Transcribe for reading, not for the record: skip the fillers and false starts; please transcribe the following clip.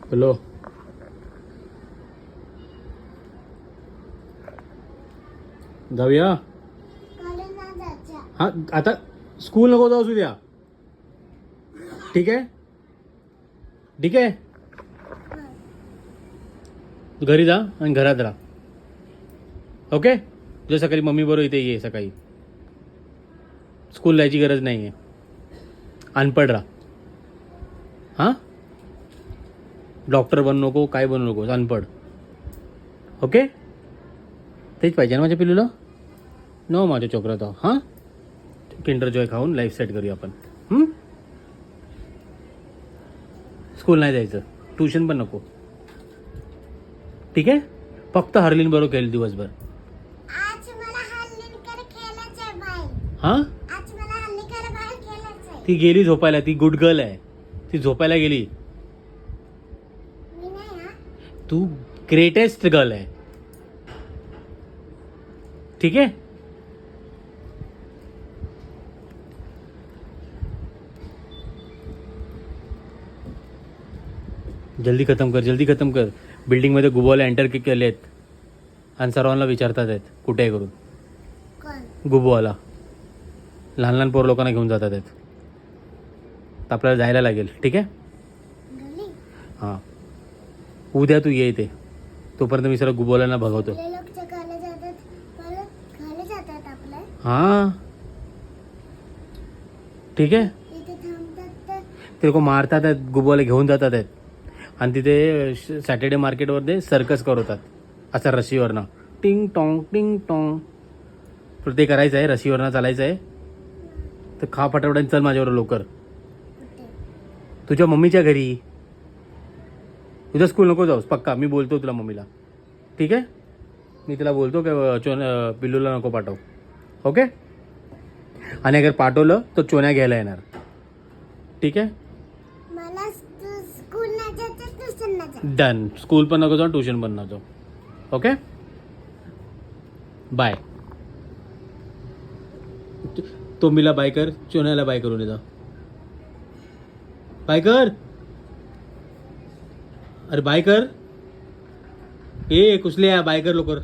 hello जाऊया हा आता स्कूल नको जाऊ उद्या ठीक आहे ठीक आहे घरी जा आणि घरात राहा ओके तुझ्या सकाळी मम्मी बरोबर इथे ये सकाळी स्कूल जायची गरज नाही आहे अनपढ राहा हां डॉक्टर बनू नको काय बनू नको अनपढ ओके तेच पाहिजे ना माझ्या पिल्लूला नो माझ्या चोकरा तो हां किंडर जॉय खाऊन लाईफ सेट करूया आपण स्कूल नाही जायचं ट्युशन पण नको ठीक आहे फक्त हरलीन बरोबर खेळ दिवसभर हां ती गेली झोपायला ती गुड गर्ल आहे ती झोपायला गेली तू ग्रेटेस्ट गर्ल आहे ठीक आहे जल्दी खतम कर बिल्डिंगमध्ये गुबोला एंटर केले आहेत आणि सर्वांना विचारतात आहेत कुठे आहे करून गुबोवाला लहान लहान पोर लोकांना घेऊन जातात आहेत तर आपल्याला जायला लागेल ठीक आहे हां उद्या तू ये इथे तोपर्यंत मी सर्व गुबोलांना भगवतो हां ठीक आहे ते लोक मारतात आहेत गुबोला घेऊन जातात आहेत आणि तिथे सॅटर्डे मार्केटवर ते सर्कस करवतात असं रशीवरनं टिंग टॉंग तर ते करायचं आहे रशीवरनं चालायचं आहे तर खा फटाफटाने चल माझ्यावर लवकर तुझ्या मम्मीच्या घरी उद्या स्कूल नको जाऊस पक्का मी बोलतो तुला मम्मीला ठीक आहे मी तिला बोलतो की पिल्लूला नको पाठव ओके आणि अगर पाठवलं तर चोन्या घ्यायला येणार ठीक आहे डन स्कूल पण नको जाऊ ट्युशन पण नको जाऊ ओके बाय तो मीला बाय कर चोन्याला बाय करून येतो बाय कर अरे बाय कर ए कुसले बाय कर लवकर